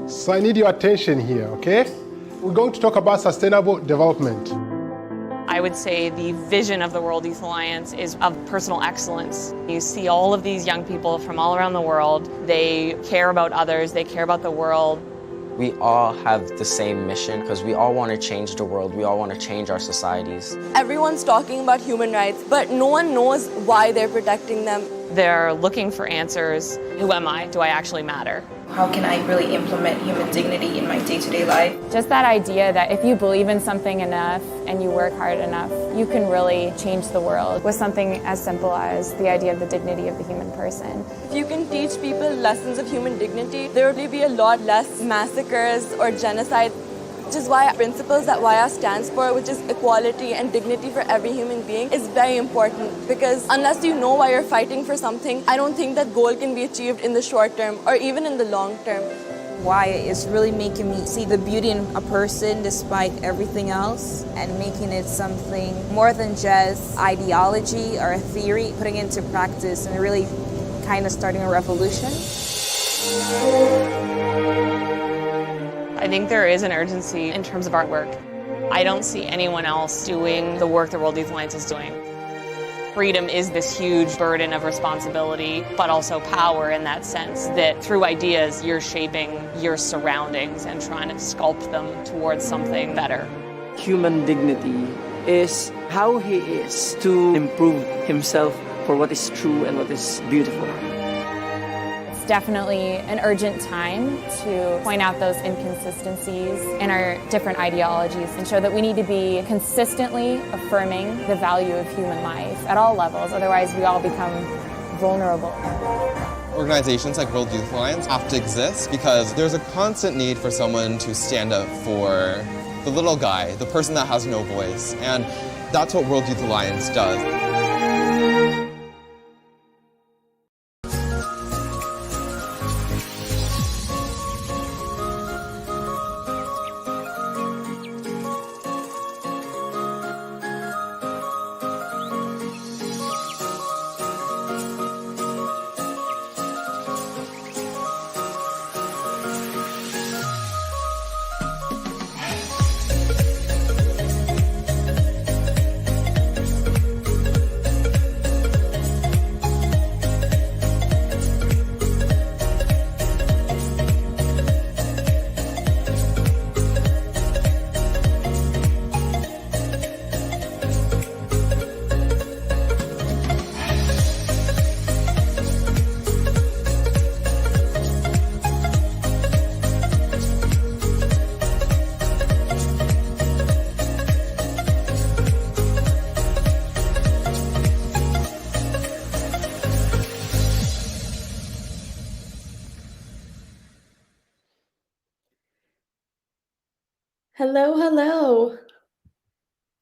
So I need your attention here, okay? We're going to talk about sustainable development. I would say the vision of the World Youth Alliance is of personal excellence. You see all of these young people from all around the world. They care about others, they care about the world. We all have the same mission because we all want to change the world. We all want to change our societies. Everyone's talking about human rights, but no one knows why they're protecting them. They're looking for answers. Who am I? Do I actually matter? How can I really implement human dignity in my day-to-day life? Just that idea that if you believe in something enough and you work hard enough, you can really change the world with something as simple as the idea of the dignity of the human person. If you can teach people lessons of human dignity, there will be a lot less massacres or genocide. Which is why principles that WYA stands for, which is equality and dignity for every human being, is very important. Because unless you know why you're fighting for something, I don't think that goal can be achieved in the short term or even in the long term. WYA is really making me see the beauty in a person despite everything else and making it something more than just ideology or a theory, putting it into practice and really kind of starting a revolution. I think there is an urgency in terms of artwork. I don't see anyone else doing the work the World Youth Alliance is doing. Freedom is this huge burden of responsibility, but also power in that sense that through ideas you're shaping your surroundings and trying to sculpt them towards something better. Human dignity is how he is to improve himself for what is true and what is beautiful. Definitely an urgent time to point out those inconsistencies in our different ideologies and show that we need to be consistently affirming the value of human life at all levels, otherwise we all become vulnerable. Organizations like World Youth Alliance have to exist because there's a constant need for someone to stand up for the little guy, the person that has no voice, and that's what World Youth Alliance does. Hello.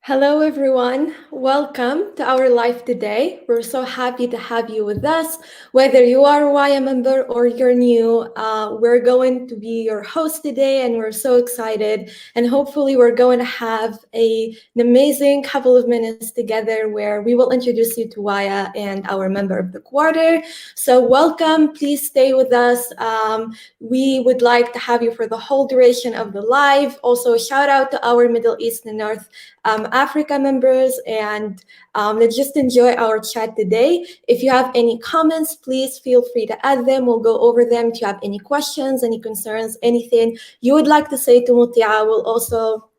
Hello, everyone. Welcome to our live today. We're so happy to have you with us. Whether you are a WYA member or you're new, we're going to be your host today, and we're so excited. And hopefully we're going to have an amazing couple of minutes together where we will introduce you to WYA and our member of the quarter. So welcome, please stay with us. We would like to have you for the whole duration of the live. Also, shout out to our Middle East and North Africa members, and let's just enjoy our chat today. If you have any comments, please feel free to add them. We'll go over them. If you have any questions, any concerns, anything you would like to say to Moutiaa, we'll also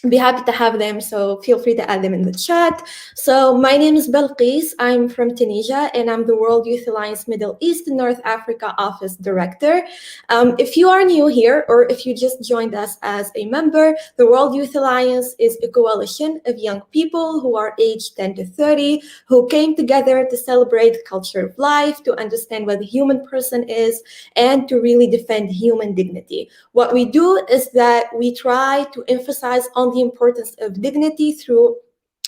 be happy to have them, so feel free to add them in the chat. So my name is Balkis. I'm from Tunisia, and I'm the World Youth Alliance Middle East and North Africa Office Director. If you are new here, or if you just joined us as a member, the World Youth Alliance is a coalition of young people who are aged 10 to 30, who came together to celebrate the culture of life, to understand what the human person is, and to really defend human dignity. What we do is that we try to emphasize on the importance of dignity through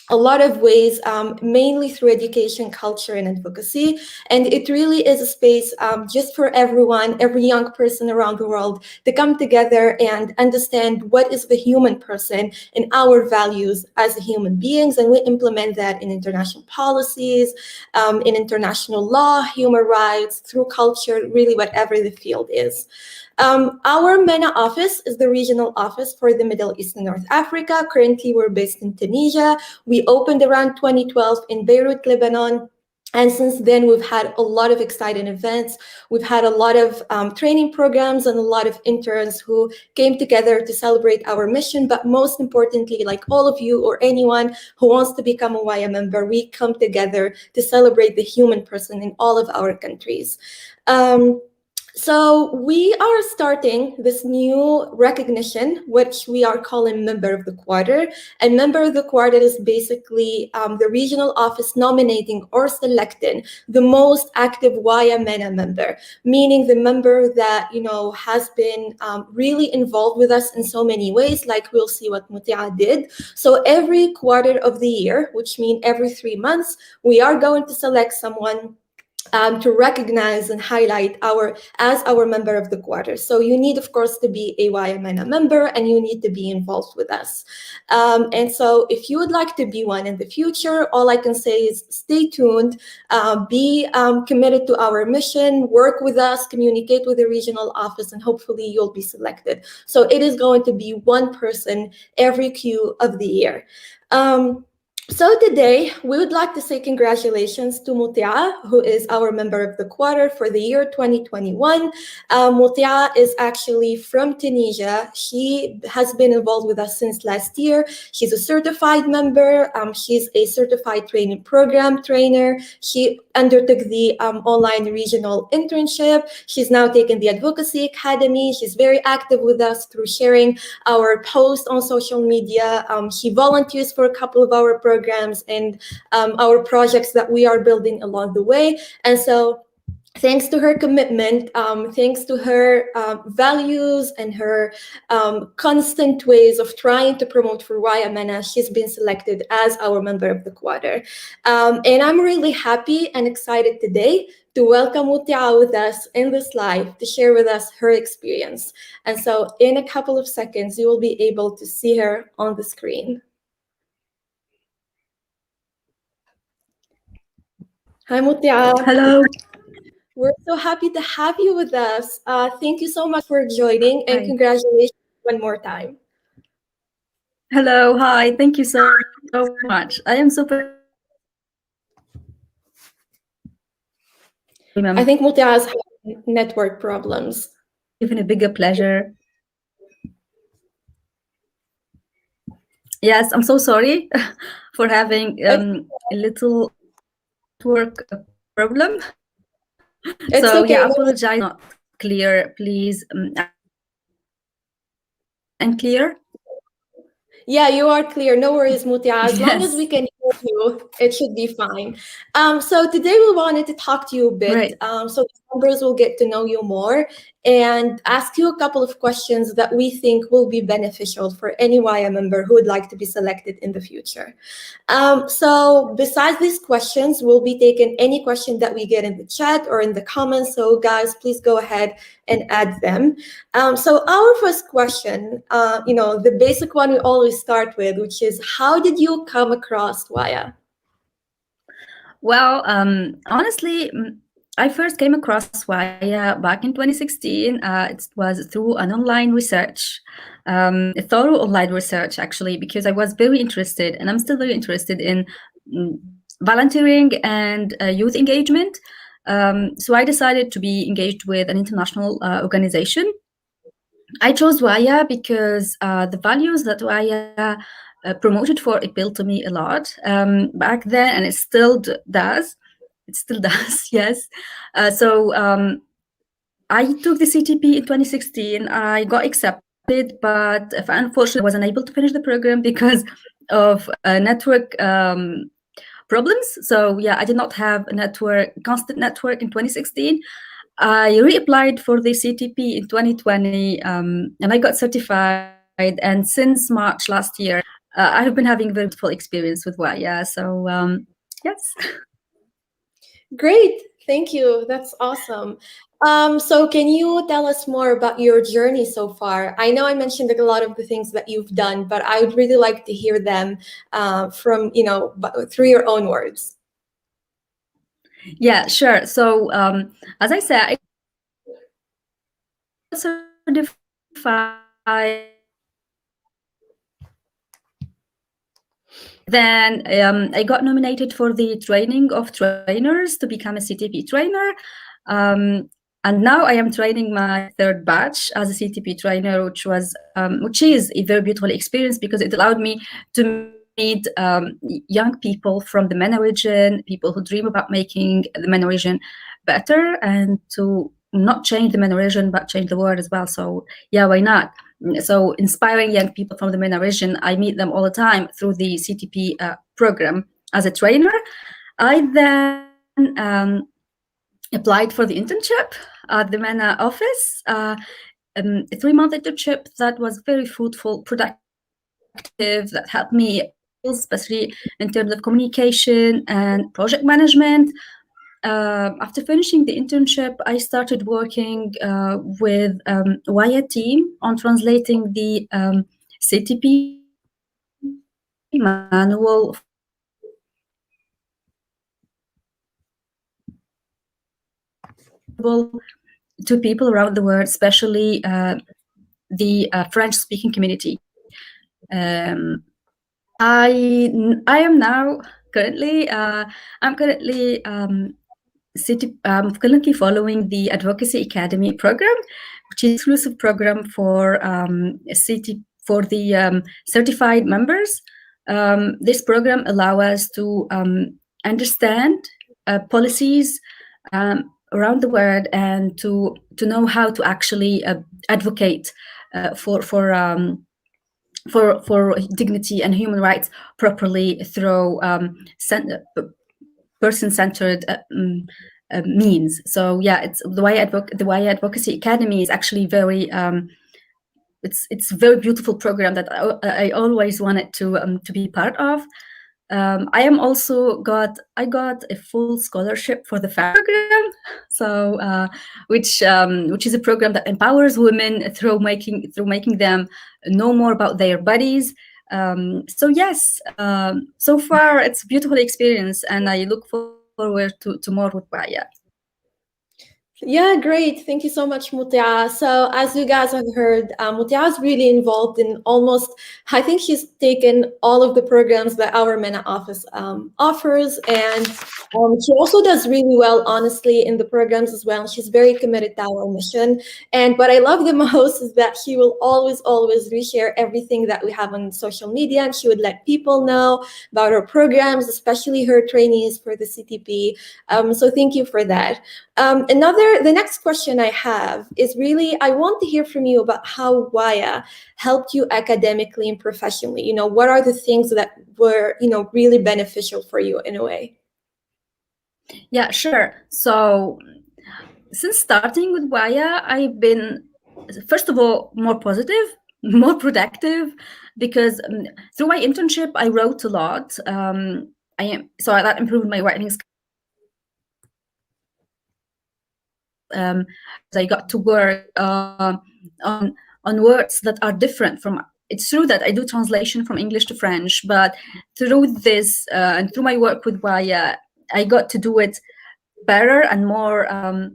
a lot of ways, mainly through education, culture, and advocacy. And it really is a space just for everyone, every young person around the world to come together and understand what is the human person and our values as human beings. And we implement that in international policies, in international law, human rights, through culture, really whatever the field is. Our MENA office is the regional office for the Middle East and North Africa. Currently, we're based in Tunisia. We opened around 2012 in Beirut, Lebanon. And since then, we've had a lot of exciting events. We've had a lot of training programs and a lot of interns who came together to celebrate our mission. But most importantly, like all of you or anyone who wants to become a WYA member, we come together to celebrate the human person in all of our countries. So we are starting this new recognition, which we are calling Member of the Quarter. And Member of the Quarter is basically the regional office nominating or selecting the most active WYA MENA member, meaning the member that, you know, has been really involved with us in so many ways, like we'll see what Moutiaa did. So every quarter of the year, which means every 3 months, we are going to select someone to recognize and highlight our member of the quarter. So you need, of course, to be a WYA MENA member, and you need to be involved with us. And so if you would like to be one in the future, all I can say is stay tuned, be committed to our mission, work with us, communicate with the regional office, and hopefully you'll be selected. So it is going to be one person every Q of the year. So today, we would like to say congratulations to Moutiaa, who is our member of the quarter for the year 2021. Moutiaa is actually from Tunisia. She has been involved with us since last year. She's a certified member. She's a certified training program trainer. She undertook the online regional internship. She's now taken the Advocacy Academy. She's very active with us through sharing our posts on social media. She volunteers for a couple of our programs and our projects that we are building along the way. And so thanks to her commitment, thanks to her values and her constant ways of trying to promote for WYA MENA, she's been selected as our member of the quarter. And I'm really happy and excited today to welcome Moutiaa with us in this live to share with us her experience. And so in a couple of seconds, you will be able to see her on the screen. Hi, Moutiaa. Hello. We're so happy to have you with us. Thank you so much for joining, and congratulations one more time. Hello, hi, thank you so much. I am super. I think Moutiaa has network problems. Even a bigger pleasure. Yes, I'm so sorry for having a little network problem. It's so okay. yeah, apologize. Not clear, please. And clear? Yeah, you are clear. No worries, Moutiaa. As long as we can hear you, it should be fine. So today we wanted to talk to you a bit, so the members will get to know you more and ask you a couple of questions that we think will be beneficial for any WYA member who would like to be selected in the future. So besides these questions, we'll be taking any question that we get in the chat or in the comments. So guys, please go ahead and add them. So our first question, the basic one we always start with, which is, how did you come across WYA? Well, honestly, I first came across WYA back in 2016. It was through an online research, a thorough online research, actually, because I was very interested, and I'm still very interested in volunteering and youth engagement. So I decided to be engaged with an international organization. I chose WYA because the values that WYA promoted for appealed to me a lot back then, and it still does. It still does, yes. So I took the CTP in 2016. I got accepted, but unfortunately, I wasn't able to finish the program because of network problems. So yeah, I did not have a constant network in 2016. I reapplied for the CTP in 2020, and I got certified. And since March last year, I have been having a very full experience with WYA. So yes. Great, thank you. That's awesome. So can you tell us more about your journey so far? I know I mentioned like a lot of the things that you've done, but I would really like to hear them from, through your own words. Yeah, sure. So as I said, I certified. Then I got nominated for the training of trainers to become a CTP trainer. And now I am training my third batch as a CTP trainer, which is a very beautiful experience because it allowed me to meet young people from the MENA region, people who dream about making the MENA region better, and to not change the MENA region, but change the world as well. So yeah, why not? So inspiring young people from the MENA region, I meet them all the time through the CTP program as a trainer. I then applied for the internship at the MENA office, a 3-month internship that was very fruitful, productive, that helped me, especially in terms of communication and project management. After finishing the internship, I started working with WYA team on translating the CTP manual to people around the world, especially the French-speaking community. I am now currently I'm currently following the Advocacy Academy program, which is an exclusive program for the certified members. This program allows us to understand policies around the world and to know how to actually advocate for dignity and human rights properly through person-centered means. So yeah, it's the WYA Advocacy Academy is actually very it's a very beautiful program that I always wanted to be part of. I got a full scholarship for the FAM program, so which is a program that empowers women through making them know more about their bodies. So yes, so far it's a beautiful experience, and I look forward to more with WYA. Yeah, great. Thank you so much, Moutiaa. So as you guys have heard, Moutiaa is really involved in I think she's taken all of the programs that our MENA office offers. And she also does really well, honestly, in the programs as well. She's very committed to our mission. And what I love the most is that she will always reshare everything that we have on social media. And she would let people know about her programs, especially her trainees for the CTP. So thank you for that. The next question I have is really, I want to hear from you about how WYA helped you academically and professionally. What are the things that were, really beneficial for you in a way? Yeah, sure. So since starting with WYA, I've been, first of all, more positive, more productive, because through my internship, I wrote a lot. So that improved my writing skills. I got to work on words that are different from. It's true that I do translation from English to French, but through this and through my work with WYA, I got to do it better and more. I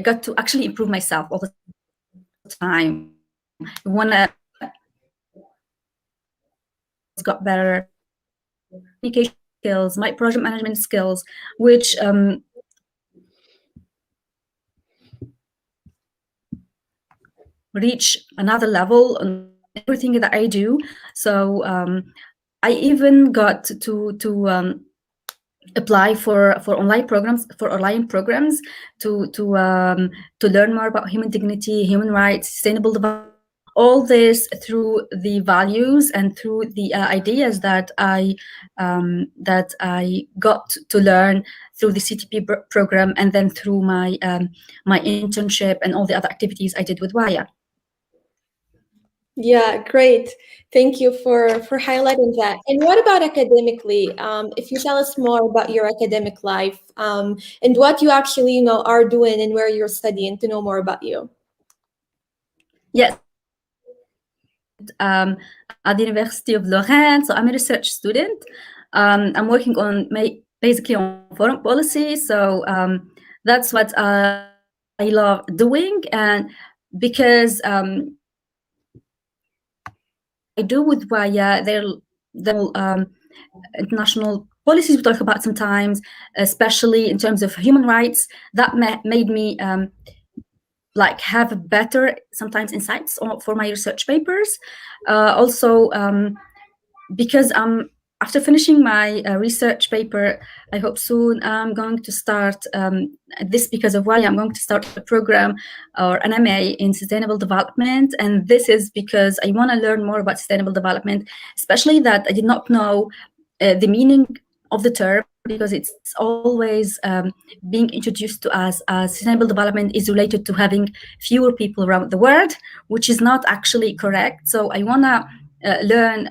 got to actually improve myself all the time. When I got better communication skills, my project management skills, which reach another level on everything that I do. So I even got to apply for online programs to learn more about human dignity, human rights, sustainable development. All this through the values and through the ideas that I got to learn through the CTP program, and then through my my internship and all the other activities I did with WYA. Yeah, great. Thank you for highlighting that. And what about academically? If you tell us more about your academic life, and what you actually, are doing and where you're studying to know more about you. Yes, at the University of Lorraine, so I'm a research student. I'm working on basically on foreign policy, so that's what I love doing. And because I do with WYA, they're international policies we talk about sometimes, especially in terms of human rights, that made me like have better sometimes insights for my research papers. Also, because after finishing my research paper, I hope soon I'm going to start this because of why I'm going to start a program or an MA in sustainable development. And this is because I want to learn more about sustainable development, especially that I did not know the meaning of the term, because it's always being introduced to us as sustainable development is related to having fewer people around the world, which is not actually correct. So I want to learn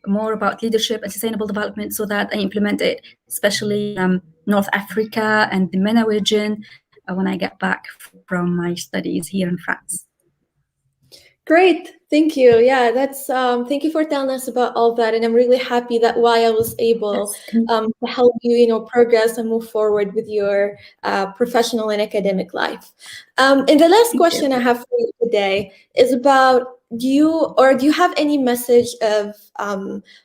more about leadership and sustainable development so that I implement it, especially North Africa and the MENA region when I get back from my studies here in France. Great, thank you. Yeah, that's thank you for telling us about all that, and I'm really happy that WYA was able to help you, progress and move forward with your professional and academic life. And the last question I have for you today is about do you have any message of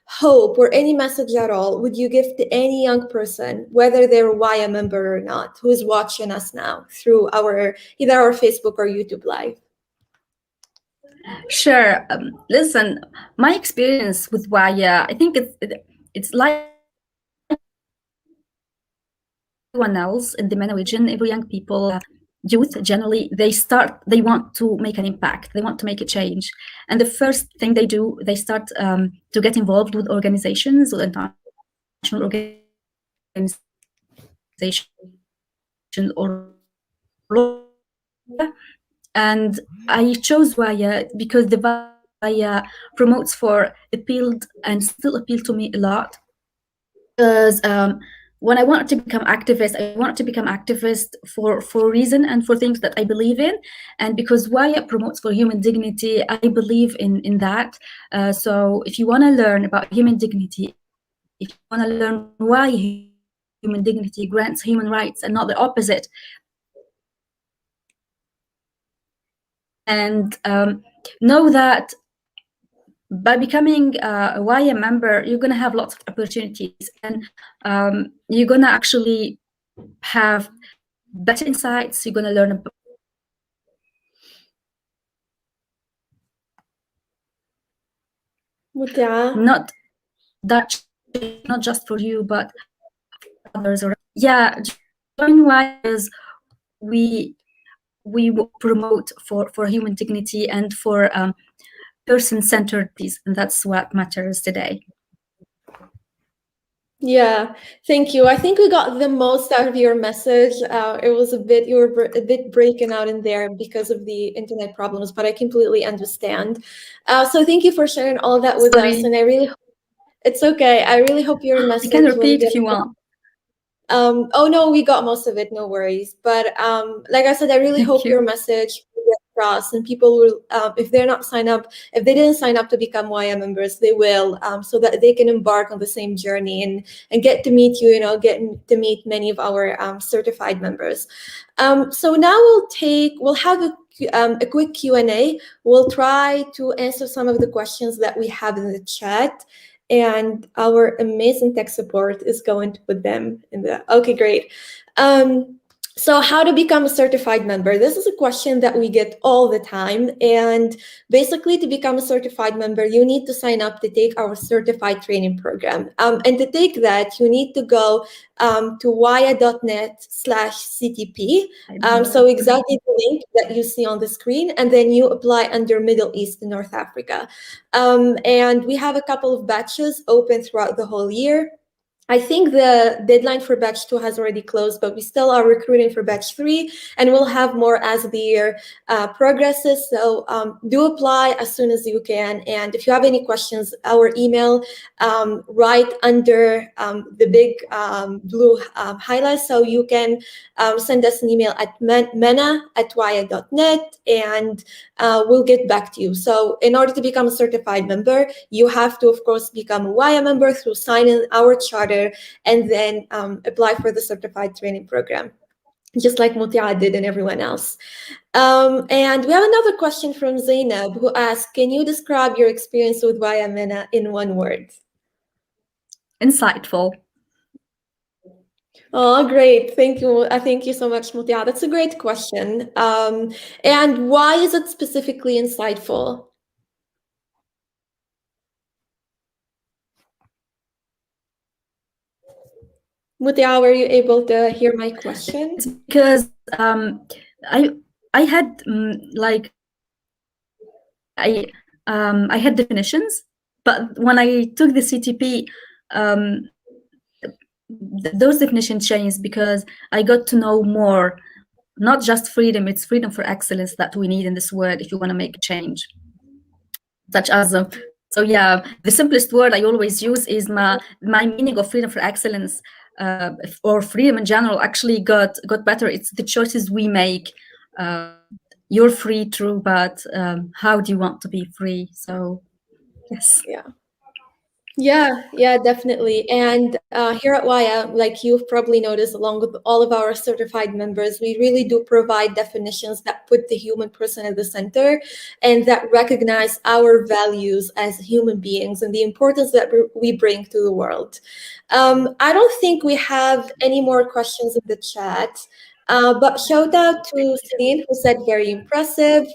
hope or any message at all would you give to any young person, whether they're a WYA member or not, who is watching us now through either our Facebook or YouTube live? Sure. Listen, my experience with WYA, I think it's like everyone else in the MENA region. Every young people, youth generally, they want to make an impact. They want to make a change. And the first thing they do, they start to get involved with organizations, with international organizations or and I chose WYA because the WYA promotes for appealed and still appeal to me a lot. Because when I wanted to become activist, I wanted to become activist for a reason and for things that I believe in. And because WYA promotes for human dignity, I believe in that. So if you want to learn about human dignity, if you want to learn why human dignity grants human rights and not the opposite, and know that by becoming a WYA member, you're going to have lots of opportunities, and you're going to actually have better insights. You're going to learn about Moutiaa. not just for you, but others. Yeah, join WYA is we promote for human dignity and for person-centered peace, and that's what matters today. Yeah, thank you. I think we got the most out of your message. It was you were a bit breaking out in there because of the internet problems, but I completely understand. So thank you for sharing all that with us, and it's okay. I really hope your message. You can repeat if you want. Oh no, we got most of it, no worries. But like I said, I really hope your message will get across, and people will, if they didn't sign up to become WYA members, they will, so that they can embark on the same journey and get to meet you, get to meet many of our certified members. So now we'll have a quick Q&A. We'll try to answer some of the questions that we have in the chat, and our amazing tech support is going to put them in the, okay, great. So how to become a certified member? This is a question that we get all the time. And basically, to become a certified member, you need to sign up to take our certified training program. And to take that, you need to go to wya.net/CTP. So exactly the link that you see on the screen, and then you apply under Middle East and North Africa. And we have a couple of batches open throughout the whole year. I think the deadline for batch 2 has already closed, but we still are recruiting for batch 3, and we'll have more as the year progresses. So do apply as soon as you can. And if you have any questions, our email right under the big blue highlight. So you can send us an email at mena@wya.net, and we'll get back to you. So in order to become a certified member, you have to, of course, become a WYA member through signing our charter and then apply for the certified training program, just like Moutiaa did and everyone else. And we have another question from Zainab, who asks, can you describe your experience with WYA MENA in one word? Insightful. Oh, great. Thank you. Thank you so much, Moutiaa. That's a great question. And why is it specifically insightful? Moutiaa, were you able to hear my question? It's because I had like I had definitions, but when I took the CTP, those definitions changed because I got to know more. Not just freedom; it's freedom for excellence that we need in this world if you want to make a change. Such as so yeah, the simplest word I always use is my meaning of freedom for excellence. Or freedom in general actually got better. It's the choices we make. You're free, true, but how do you want to be free? So yes. Yeah, definitely. And here at WYA, like you've probably noticed, along with all of our certified members, we really do provide definitions that put the human person at the center and that recognize our values as human beings and the importance that we bring to the world. I don't think we have any more questions in the chat, but shout out to Celine, who said very impressive,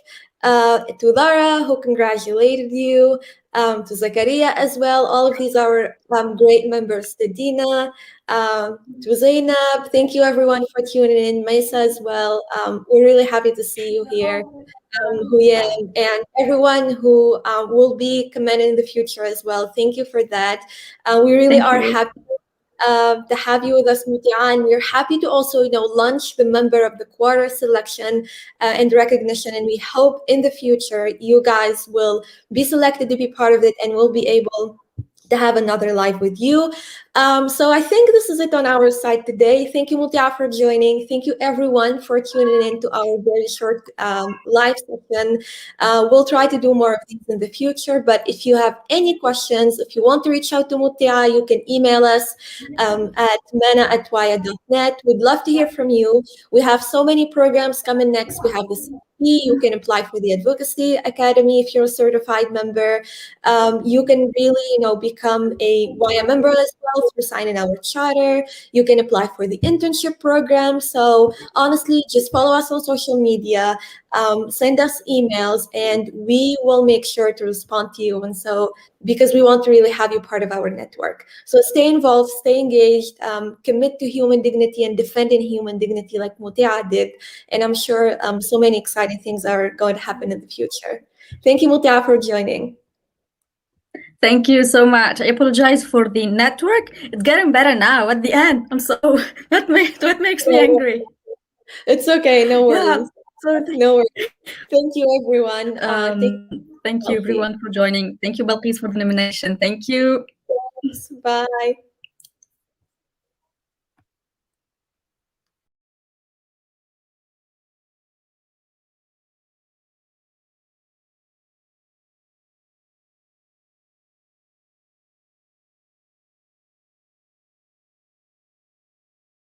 to Lara, who congratulated you, to Zakaria as well. All of these are great members. To Dina, to Zainab. Thank you everyone for tuning in. Maisa as well. We're really happy to see you here. Huyem, and everyone who will be commenting in the future as well. Thank you for that. We really are happy to have you with us, Moutiaa, and we're happy to also, launch the member of the quarter selection and recognition. And we hope in the future you guys will be selected to be part of it, and we'll be able to have another live with you. So I think this is it on our side today. Thank you, Moutiaa, for joining. Thank you, everyone, for tuning in to our very short live session. We'll try to do more of these in the future, but if you have any questions, if you want to reach out to Moutiaa, you can email us at mena@wya.net. We'd love to hear from you. We have so many programs coming next. We have the CP. You can apply for the Advocacy Academy if you're a certified member. You can really, become a WYA member as well through signing our charter. You can apply for the internship program. So honestly, just follow us on social media, send us emails, and we will make sure to respond to you. And so, because we want to really have you part of our network. So stay involved, stay engaged, commit to human dignity and defending human dignity like Moutiaa did. And I'm sure so many exciting things are going to happen in the future. Thank you, Moutiaa, for joining. Thank you so much. I apologize for the network. It's getting better now at the end. I'm so that makes me angry. It's okay, no worries. Yeah, so no worries. Thank you, everyone. Thank you, everyone, for joining. Thank you, Balkis, for the nomination. Thank you. Thanks. Bye.